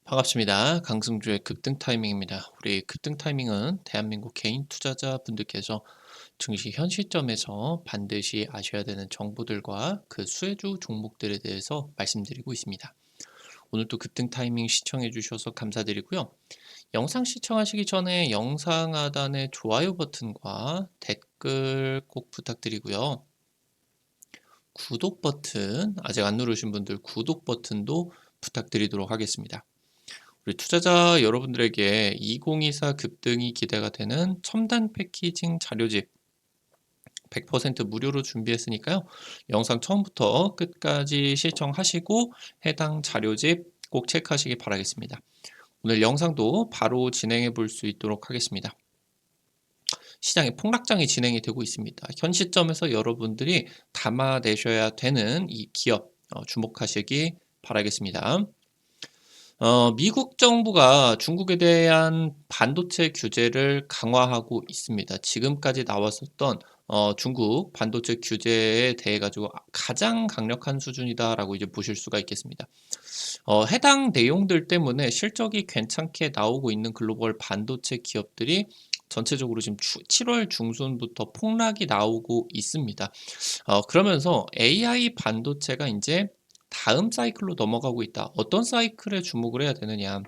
반갑습니다. 강승주의 급등 타이밍입니다. 우리 급등 타이밍은 대한민국 개인 투자자분들께서 증시 현 시점에서 반드시 아셔야 되는 정보들과 그 수혜주 종목들에 대해서 말씀드리고 있습니다. 오늘도 급등 타이밍 시청해 주셔서 감사드리고요. 영상 시청하시기 전에 영상 하단의 좋아요 버튼과 댓글 꼭 부탁드리고요. 구독 버튼 아직 안 누르신 분들 구독 버튼도 부탁드리도록 하겠습니다. 우리 투자자 여러분들에게 2024 급등이 기대가 되는 첨단 패키징 자료집 100% 무료로 준비했으니까요. 영상 처음부터 끝까지 시청하시고 해당 자료집 꼭 체크하시기 바라겠습니다. 오늘 영상도 바로 진행해 볼 수 있도록 하겠습니다. 시장의 폭락장이 진행이 되고 있습니다. 현 시점에서 여러분들이 담아내셔야 되는 이 기업 주목하시기 바라겠습니다. 미국 정부가 중국에 대한 반도체 규제를 강화하고 있습니다. 지금까지 나왔었던 중국 반도체 규제에 대해 가지고 가장 강력한 수준이다라고 이제 보실 수가 있겠습니다. 해당 내용들 때문에 실적이 괜찮게 나오고 있는 글로벌 반도체 기업들이 전체적으로 지금 7월 중순부터 폭락이 나오고 있습니다. 그러면서 AI 반도체가 이제 다음 사이클로 넘어가고 있다. 어떤 사이클에 주목을 해야 되느냐?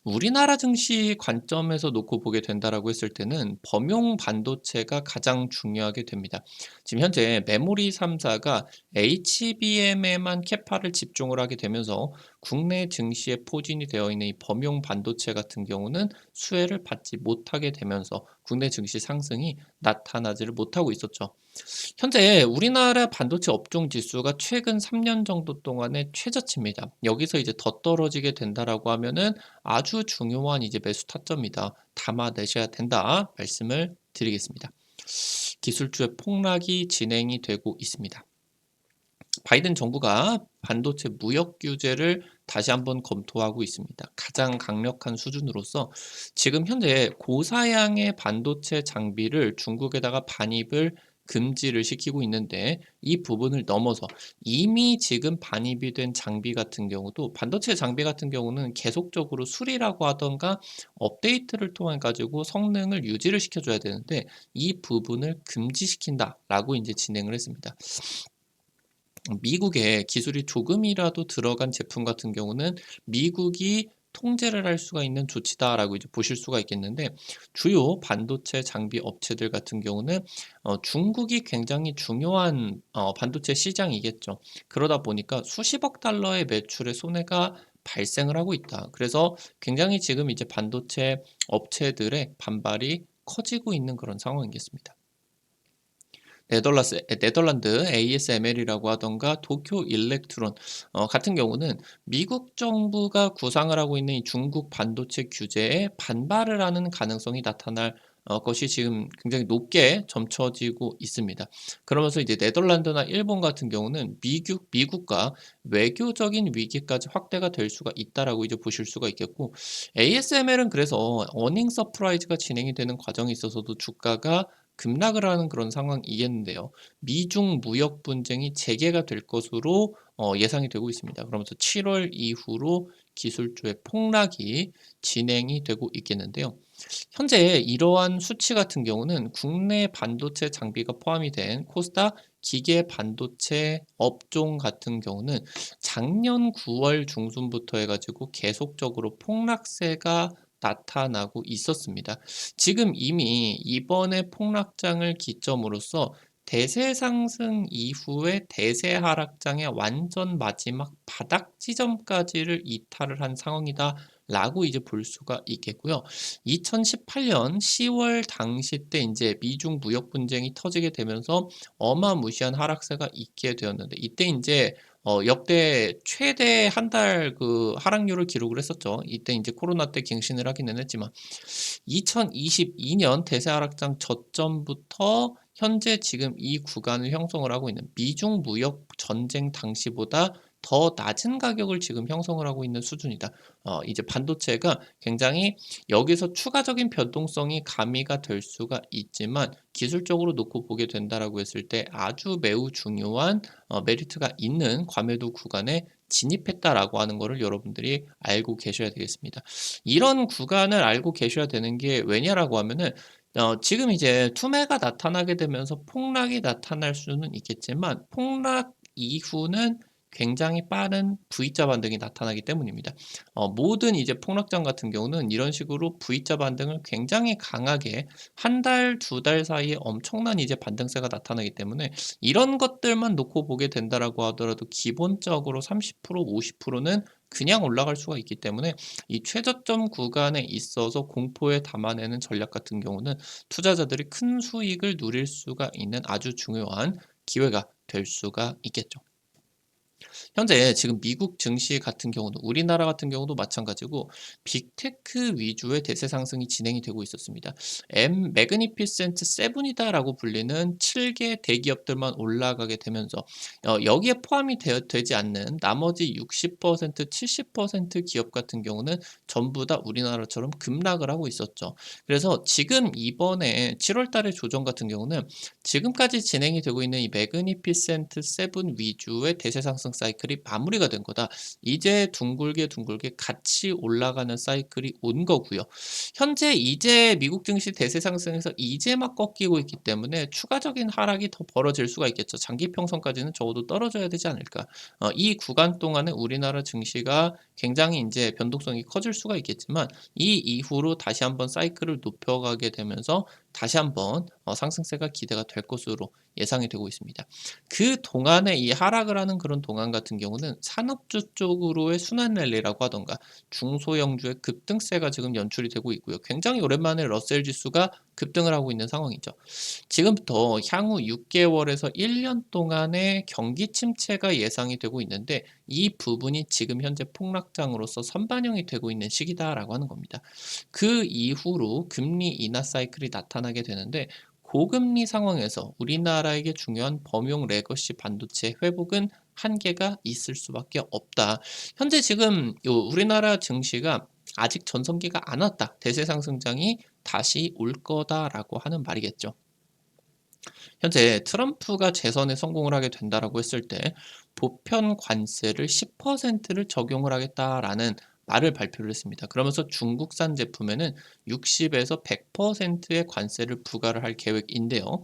우리나라 증시 관점에서 놓고 보게 된다라고 했을 때는 범용 반도체가 가장 중요하게 됩니다. 지금 현재 메모리 3사가 HBM에만 캐파를 집중을 하게 되면서 국내 증시에 포진이 되어 있는 이 범용 반도체 같은 경우는 수혜를 받지 못하게 되면서 국내 증시 상승이 나타나지를 못하고 있었죠. 현재 우리나라 반도체 업종 지수가 최근 3년 정도 동안의 최저치입니다. 여기서 이제 더 떨어지게 된다라고 하면은 아주 중요한 이제 매수 타점이다. 담아내셔야 된다. 말씀을 드리겠습니다. 기술주의 폭락이 진행이 되고 있습니다. 바이든 정부가 반도체 무역 규제를 다시 한번 검토하고 있습니다. 가장 강력한 수준으로서 지금 현재 고사양의 반도체 장비를 중국에다가 반입을 금지를 시키고 있는데 이 부분을 넘어서 이미 지금 반입이 된 장비 같은 경우도 반도체 장비 같은 경우는 계속적으로 수리라고 하던가 업데이트를 통해 가지고 성능을 유지를 시켜줘야 되는데 이 부분을 금지시킨다라고 이제 진행을 했습니다. 미국에 기술이 조금이라도 들어간 제품 같은 경우는 미국이 통제를 할 수가 있는 조치다라고 이제 보실 수가 있겠는데 주요 반도체 장비 업체들 같은 경우는 중국이 굉장히 중요한 반도체 시장이겠죠. 그러다 보니까 수십억 달러의 매출의 손해가 발생을 하고 있다. 그래서 굉장히 지금 이제 반도체 업체들의 반발이 커지고 있는 그런 상황이겠습니다. 네덜란드 ASML이라고 하던가 도쿄 일렉트론 같은 경우는 미국 정부가 구상을 하고 있는 이 중국 반도체 규제에 반발을 하는 가능성이 나타날 것이 지금 굉장히 높게 점쳐지고 있습니다. 그러면서 이제 네덜란드나 일본 같은 경우는 미국과 외교적인 위기까지 확대가 될 수가 있다라고 이제 보실 수가 있겠고 ASML은 그래서 어닝 서프라이즈가 진행이 되는 과정에 있어서도 주가가 급락을 하는 그런 상황이겠는데요. 미중 무역 분쟁이 재개가 될 것으로 예상이 되고 있습니다. 그러면서 7월 이후로 기술주의 폭락이 진행이 되고 있겠는데요. 현재 이러한 수치 같은 경우는 국내 반도체 장비가 포함이 된 코스닥 기계 반도체 업종 같은 경우는 작년 9월 중순부터 해가지고 계속적으로 폭락세가 나타나고 있었습니다. 지금 이미 이번에 폭락장을 기점으로써 대세 상승 이후에 대세 하락장의 완전 마지막 바닥 지점까지를 이탈을 한 상황이다. 라고 이제 볼 수가 있겠고요. 2018년 10월 당시 때 이제 미중 무역 분쟁이 터지게 되면서 어마무시한 하락세가 있게 되었는데 이때 이제 역대 최대 한 달 그 하락률을 기록을 했었죠. 이때 이제 코로나 때 갱신을 하기는 했지만 2022년 대세 하락장 저점부터 현재 지금 이 구간을 형성을 하고 있는 미중 무역 전쟁 당시보다 더 낮은 가격을 지금 형성을 하고 있는 수준이다. 이제 반도체가 굉장히 여기서 추가적인 변동성이 가미가 될 수가 있지만 기술적으로 놓고 보게 된다라고 했을 때 아주 매우 중요한 메리트가 있는 과매도 구간에 진입했다라고 하는 거를 여러분들이 알고 계셔야 되겠습니다. 이런 구간을 알고 계셔야 되는 게 왜냐라고 하면은 지금 이제 투매가 나타나게 되면서 폭락이 나타날 수는 있겠지만 폭락 이후는 굉장히 빠른 V자 반등이 나타나기 때문입니다. 모든 이제 폭락장 같은 경우는 이런 식으로 V자 반등을 굉장히 강하게 한 달, 두 달 사이에 엄청난 이제 반등세가 나타나기 때문에 이런 것들만 놓고 보게 된다라고 하더라도 기본적으로 30%, 50%는 그냥 올라갈 수가 있기 때문에 이 최저점 구간에 있어서 공포에 담아내는 전략 같은 경우는 투자자들이 큰 수익을 누릴 수가 있는 아주 중요한 기회가 될 수가 있겠죠. 현재 지금 미국 증시 같은 경우도 우리나라 같은 경우도 마찬가지고 빅테크 위주의 대세 상승이 진행이 되고 있었습니다. 매그니피센트 7이다라고 불리는 7개 대기업들만 올라가게 되면서 여기에 포함이 되지 않는 나머지 60%, 70% 기업 같은 경우는 전부 다 우리나라처럼 급락을 하고 있었죠. 그래서 지금 이번에 7월 달의 조정 같은 경우는 지금까지 진행이 되고 있는 이 매그니피센트 7 위주의 대세 상승 사이클이 마무리가 된 거다. 이제 둥글게 둥글게 같이 올라가는 사이클이 온 거고요. 현재 이제 미국 증시 대세 상승에서 이제 막 꺾이고 있기 때문에 추가적인 하락이 더 벌어질 수가 있겠죠. 장기 평선까지는 적어도 떨어져야 되지 않을까. 이 구간 동안에 우리나라 증시가 굉장히 이제 변동성이 커질 수가 있겠지만 이 이후로 다시 한번 사이클을 높여가게 되면서 다시 한번 상승세가 기대가 될 것으로 예상이 되고 있습니다. 그 동안에 이 하락을 하는 그런 동안 같은 경우는 산업주 쪽으로의 순환 랠리라고 하던가 중소형주의 급등세가 지금 연출이 되고 있고요. 굉장히 오랜만에 러셀 지수가 급등을 하고 있는 상황이죠. 지금부터 향후 6개월에서 1년 동안의 경기 침체가 예상이 되고 있는데 이 부분이 지금 현재 폭락장으로서 선반영이 되고 있는 시기다라고 하는 겁니다. 그 이후로 금리 인하 사이클이 나타나게 되는데 고금리 상황에서 우리나라에게 중요한 범용 레거시 반도체 회복은 한계가 있을 수밖에 없다. 현재 지금 우리나라 증시가 아직 전성기가 안 왔다. 대세 상승장이 다시 올 거다라고 하는 말이겠죠. 현재 트럼프가 재선에 성공을 하게 된다라고 했을 때 보편 관세를 10%를 적용을 하겠다라는 말을 발표를 했습니다. 그러면서 중국산 제품에는 60에서 100%의 관세를 부과를 할 계획인데요.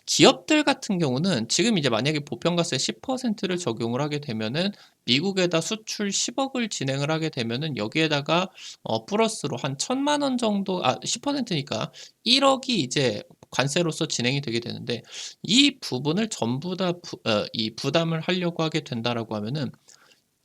기업들 같은 경우는 지금 이제 만약에 보편관세 10%를 적용을 하게 되면은 미국에다 수출 10억을 진행을 하게 되면은 여기에다가 플러스로 한 1,000만 원 정도 10%니까 1억이 이제 관세로서 진행이 되게 되는데 이 부분을 전부 다 이 부담을 하려고 하게 된다라고 하면은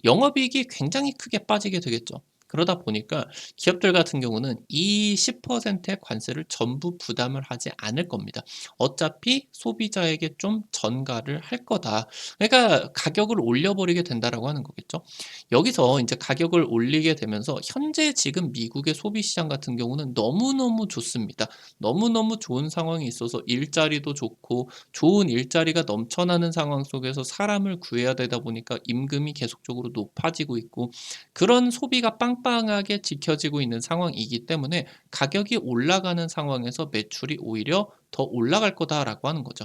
영업이익이 굉장히 크게 빠지게 되겠죠. 그러다 보니까 기업들 같은 경우는 이 10%의 관세를 전부 부담을 하지 않을 겁니다. 어차피 소비자에게 좀 전가를 할 거다. 그러니까 가격을 올려버리게 된다라고 하는 거겠죠. 여기서 이제 가격을 올리게 되면서 현재 지금 미국의 소비 시장 같은 경우는 너무너무 좋습니다. 너무너무 좋은 상황이 있어서 일자리도 좋고 좋은 일자리가 넘쳐나는 상황 속에서 사람을 구해야 되다 보니까 임금이 계속적으로 높아지고 있고 그런 소비가 빵빵하게 지켜지고 있는 상황이기 때문에 가격이 올라가는 상황에서 매출이 오히려 더 올라갈 거다라고 하는 거죠.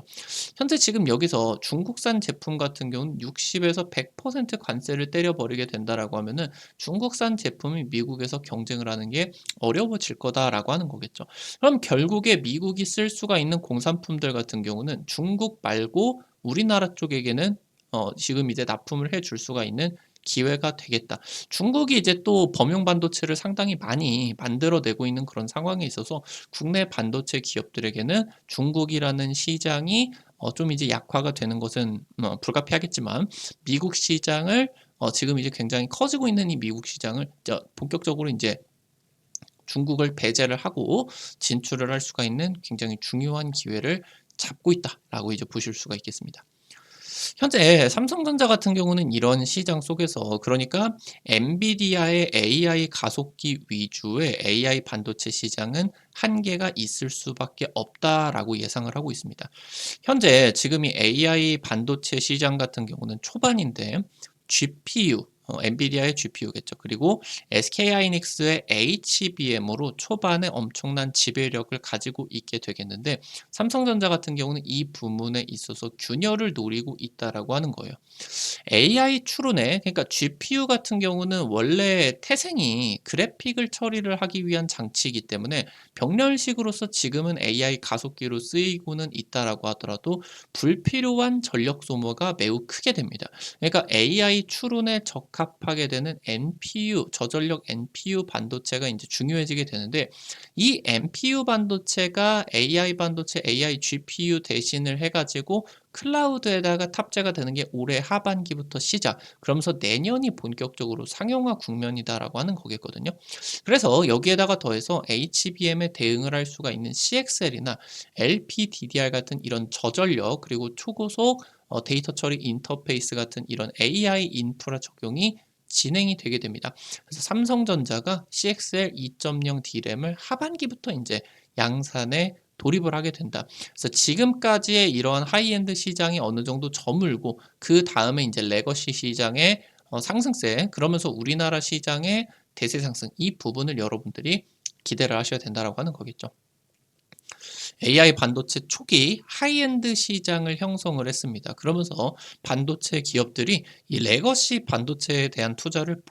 현재 지금 여기서 중국산 제품 같은 경우는 60에서 100% 관세를 때려버리게 된다라고 하면은 중국산 제품이 미국에서 경쟁을 하는 게 어려워질 거다라고 하는 거겠죠. 그럼 결국에 미국이 쓸 수가 있는 공산품들 같은 경우는 중국 말고 우리나라 쪽에게는 지금 이제 납품을 해줄 수가 있는 기회가 되겠다. 중국이 이제 또 범용 반도체를 상당히 많이 만들어내고 있는 그런 상황에 있어서 국내 반도체 기업들에게는 중국이라는 시장이 좀 이제 약화가 되는 것은 불가피하겠지만 미국 시장을 지금 이제 굉장히 커지고 있는 이 미국 시장을 본격적으로 이제 중국을 배제를 하고 진출을 할 수가 있는 굉장히 중요한 기회를 잡고 있다라고 이제 보실 수가 있겠습니다. 현재 삼성전자 같은 경우는 이런 시장 속에서 그러니까 엔비디아의 AI 가속기 위주의 AI 반도체 시장은 한계가 있을 수밖에 없다라고 예상을 하고 있습니다. 현재 지금 이 AI 반도체 시장 같은 경우는 초반인데 GPU, 엔비디아의 GPU겠죠. 그리고 SK하이닉스의 HBM으로 초반에 엄청난 지배력을 가지고 있게 되겠는데 삼성전자 같은 경우는 이 부문에 있어서 균열을 노리고 있다라고 하는 거예요. AI 추론에 그러니까 GPU 같은 경우는 원래 태생이 그래픽을 처리를 하기 위한 장치이기 때문에 병렬식으로서 지금은 AI 가속기로 쓰이고는 있다라고 하더라도 불필요한 전력 소모가 매우 크게 됩니다. 그러니까 AI 추론에 적합하게 되는 NPU, 저전력 NPU 반도체가 이제 중요해지게 되는데 이 NPU 반도체가 AI 반도체, AI GPU 대신을 해가지고 클라우드에다가 탑재가 되는 게 올해 하반기부터 시작. 그러면서 내년이 본격적으로 상용화 국면이다라고 하는 거겠거든요. 그래서 여기에다가 더해서 HBM에 대응을 할 수가 있는 CXL이나 LPDDR 같은 이런 저전력 그리고 초고속 데이터 처리 인터페이스 같은 이런 AI 인프라 적용이 진행이 되게 됩니다. 그래서 삼성전자가 CXL 2.0 D램을 하반기부터 이제 양산에 돌입을 하게 된다. 그래서 지금까지의 이러한 하이엔드 시장이 어느 정도 저물고 그 다음에 이제 레거시 시장의 상승세 그러면서 우리나라 시장의 대세 상승 이 부분을 여러분들이 기대를 하셔야 된다라고 하는 거겠죠. AI 반도체 초기 하이엔드 시장을 형성을 했습니다. 그러면서 반도체 기업들이 이 레거시 반도체에 대한 투자를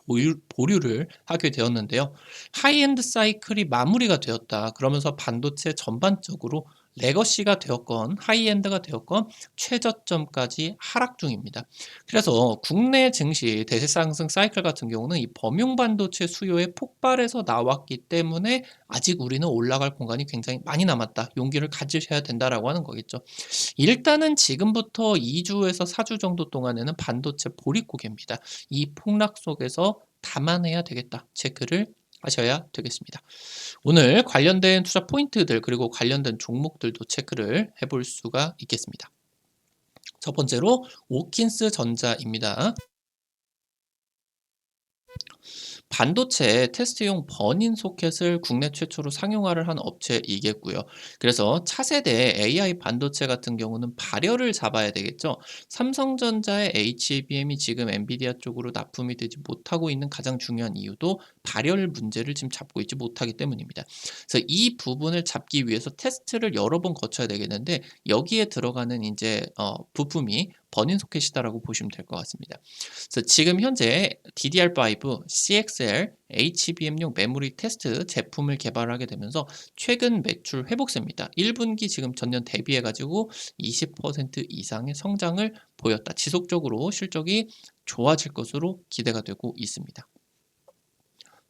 보류를 하게 되었는데요. 하이엔드 사이클이 마무리가 되었다. 그러면서 반도체 전반적으로 레거시가 되었건 하이엔드가 되었건 최저점까지 하락 중입니다. 그래서 국내 증시 대세 상승 사이클 같은 경우는 이 범용 반도체 수요의 폭발에서 나왔기 때문에 아직 우리는 올라갈 공간이 굉장히 많이 남았다. 용기를 가지셔야 된다라고 하는 거겠죠. 일단은 지금부터 2주에서 4주 정도 동안에는 반도체 보릿고개입니다. 이 폭락 속에서 감안해야 되겠다. 체크를 하셔야 되겠습니다. 오늘 관련된 투자 포인트들 그리고 관련된 종목들도 체크를 해볼 수가 있겠습니다. 첫 번째로 오킨스 전자입니다. 반도체 테스트용 버닌 소켓을 국내 최초로 상용화를 한 업체이겠고요. 그래서 차세대 AI 반도체 같은 경우는 발열을 잡아야 되겠죠. 삼성전자의 HBM이 지금 엔비디아 쪽으로 납품이 되지 못하고 있는 가장 중요한 이유도 발열 문제를 지금 잡고 있지 못하기 때문입니다. 그래서 이 부분을 잡기 위해서 테스트를 여러 번 거쳐야 되겠는데 여기에 들어가는 이제 부품이 버닌 소켓이다라고 보시면 될 것 같습니다. 그래서 지금 현재 DDR5, CXL, HBM용 메모리 테스트 제품을 개발하게 되면서 최근 매출 회복세입니다. 1분기 지금 전년 대비해 가지고 20% 이상의 성장을 보였다. 지속적으로 실적이 좋아질 것으로 기대가 되고 있습니다.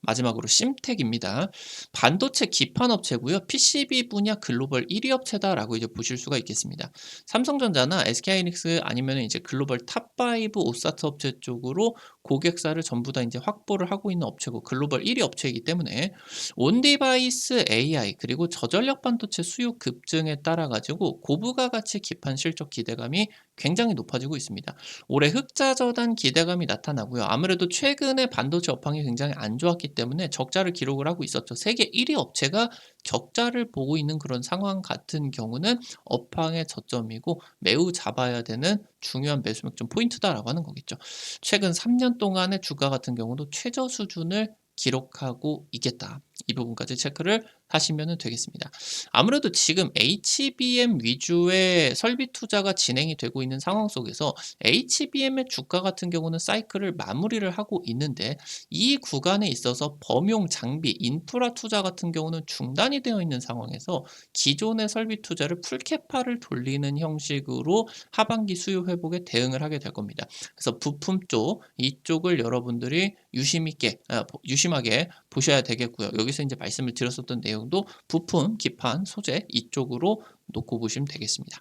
마지막으로 심텍입니다. 반도체 기판 업체고요. PCB 분야 글로벌 1위 업체다라고 이제 보실 수가 있겠습니다. 삼성전자나 SK하이닉스 아니면 이제 글로벌 탑5 오사트 업체 쪽으로 고객사를 전부 다 이제 확보를 하고 있는 업체고 글로벌 1위 업체이기 때문에 온디바이스 AI 그리고 저전력 반도체 수요 급증에 따라 가지고 고부가 가치 기판 실적 기대감이 굉장히 높아지고 있습니다. 올해 흑자 저단 기대감이 나타나고요. 아무래도 최근에 반도체 업황이 굉장히 안 좋았기 때문에 적자를 기록을 하고 있었죠. 세계 1위 업체가 적자를 보고 있는 그런 상황 같은 경우는 업황의 저점이고 매우 잡아야 되는 중요한 매수 맥점 포인트다라고 하는 거겠죠. 최근 3년 동안의 주가 같은 경우도 최저 수준을 기록하고 있겠다. 이 부분까지 체크를 하시면 되겠습니다. 아무래도 지금 HBM 위주의 설비 투자가 진행이 되고 있는 상황 속에서 HBM의 주가 같은 경우는 사이클을 마무리를 하고 있는데 이 구간에 있어서 범용 장비, 인프라 투자 같은 경우는 중단이 되어 있는 상황에서 기존의 설비 투자를 풀캐파를 돌리는 형식으로 하반기 수요 회복에 대응을 하게 될 겁니다. 그래서 부품 쪽, 이쪽을 여러분들이 유심하게 보셔야 되겠고요. 여기서 이제 말씀을 드렸었던 내용도 부품, 기판, 소재 이쪽으로 놓고 보시면 되겠습니다.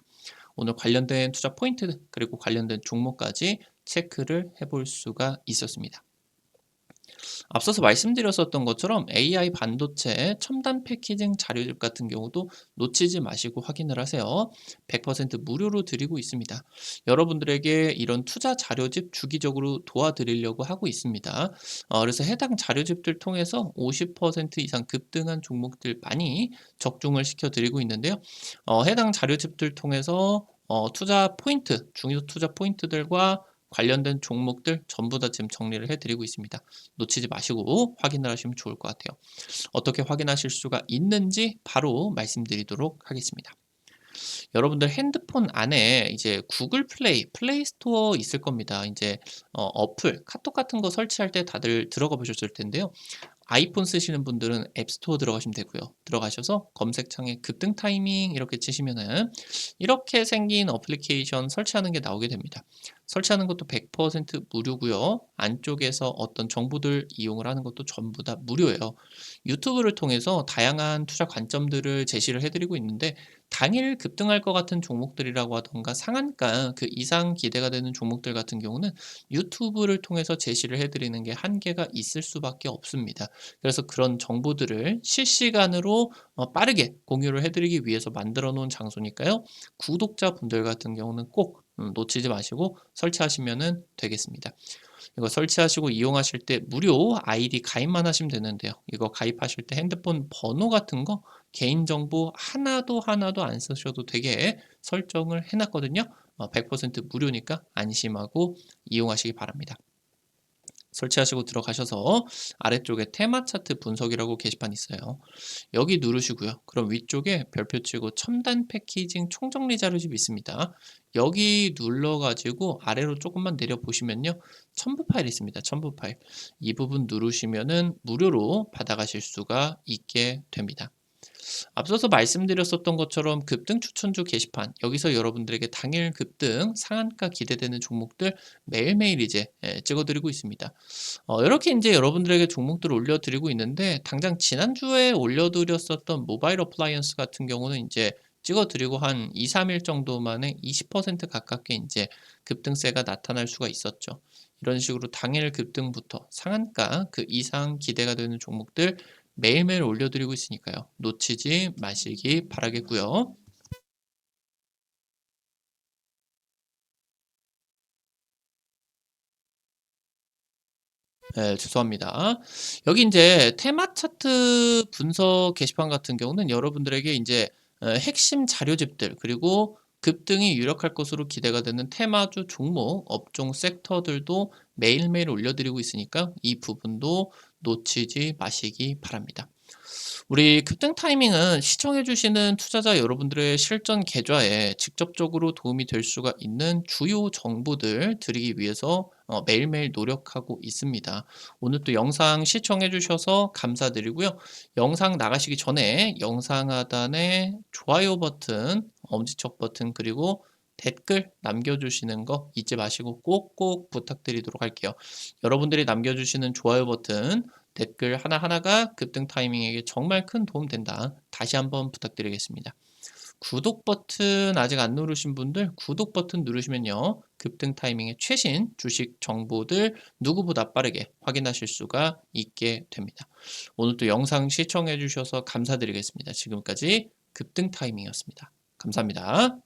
오늘 관련된 투자 포인트 그리고 관련된 종목까지 체크를 해볼 수가 있었습니다. 앞서서 말씀드렸었던 것처럼 AI 반도체 첨단 패키징 자료집 같은 경우도 놓치지 마시고 확인을 하세요. 100% 무료로 드리고 있습니다. 여러분들에게 이런 투자 자료집 주기적으로 도와드리려고 하고 있습니다. 그래서 해당 자료집들 통해서 50% 이상 급등한 종목들 많이 적중을 시켜드리고 있는데요. 해당 자료집들 통해서 투자 포인트, 중요 투자 포인트들과 관련된 종목들 전부 다 지금 정리를 해드리고 있습니다. 놓치지 마시고 확인을 하시면 좋을 것 같아요. 어떻게 확인하실 수가 있는지 바로 말씀드리도록 하겠습니다. 여러분들 핸드폰 안에 이제 구글 플레이 스토어 있을 겁니다. 이제 어플, 카톡 같은 거 설치할 때 다들 들어가 보셨을 텐데요. 아이폰 쓰시는 분들은 앱스토어 들어가시면 되고요. 들어가셔서 검색창에 급등 타이밍 이렇게 치시면은 이렇게 생긴 어플리케이션 설치하는 게 나오게 됩니다. 설치하는 것도 100% 무료고요. 안쪽에서 어떤 정보들 이용을 하는 것도 전부 다 무료예요. 유튜브를 통해서 다양한 투자 관점들을 제시를 해드리고 있는데 당일 급등할 것 같은 종목들이라고 하던가 상한가 그 이상 기대가 되는 종목들 같은 경우는 유튜브를 통해서 제시를 해드리는 게 한계가 있을 수밖에 없습니다. 그래서 그런 정보들을 실시간으로 빠르게 공유를 해드리기 위해서 만들어 놓은 장소니까요. 구독자분들 같은 경우는 꼭 놓치지 마시고 설치하시면 되겠습니다. 이거 설치하시고 이용하실 때 무료 아이디 가입만 하시면 되는데요. 이거 가입하실 때 핸드폰 번호 같은 거 개인정보 하나도 안 쓰셔도 되게 설정을 해놨거든요. 100% 무료니까 안심하고 이용하시기 바랍니다. 설치하시고 들어가셔서 아래쪽에 테마 차트 분석이라고 게시판 있어요. 여기 누르시고요. 그럼 위쪽에 별표 치고 첨단 패키징 총정리 자료집 있습니다. 여기 눌러가지고 아래로 조금만 내려보시면요. 첨부 파일 있습니다. 첨부 파일. 이 부분 누르시면은 무료로 받아가실 수가 있게 됩니다. 앞서서 말씀드렸었던 것처럼 급등 추천주 게시판 여기서 여러분들에게 당일 급등 상한가 기대되는 종목들 매일매일 이제 찍어드리고 있습니다. 이렇게 이제 여러분들에게 종목들을 올려드리고 있는데 당장 지난주에 올려드렸었던 모바일 어플라이언스 같은 경우는 이제 찍어드리고 한 2, 3일 정도 만에 20% 가깝게 이제 급등세가 나타날 수가 있었죠. 이런 식으로 당일 급등부터 상한가 그 이상 기대가 되는 종목들 매일매일 올려드리고 있으니까요. 놓치지 마시기 바라겠고요. 네, 죄송합니다. 여기 이제 테마 차트 분석 게시판 같은 경우는 여러분들에게 이제 핵심 자료집들 그리고 급등이 유력할 것으로 기대가 되는 테마주 종목, 업종 섹터들도 매일매일 올려드리고 있으니까 이 부분도 놓치지 마시기 바랍니다. 우리 급등 타이밍은 시청해주시는 투자자 여러분들의 실전 계좌에 직접적으로 도움이 될 수가 있는 주요 정보들 드리기 위해서 매일매일 노력하고 있습니다. 오늘 또 영상 시청해주셔서 감사드리고요. 영상 나가시기 전에 영상 하단에 좋아요 버튼, 엄지척 버튼 그리고 댓글 남겨주시는 거 잊지 마시고 꼭꼭 부탁드리도록 할게요. 여러분들이 남겨주시는 좋아요 버튼 댓글 하나하나가 급등 타이밍에게 정말 큰 도움 된다. 다시 한번 부탁드리겠습니다. 구독 버튼 아직 안 누르신 분들 구독 버튼 누르시면요. 급등 타이밍의 최신 주식 정보들 누구보다 빠르게 확인하실 수가 있게 됩니다. 오늘도 영상 시청해 주셔서 감사드리겠습니다. 지금까지 급등 타이밍이었습니다. 감사합니다.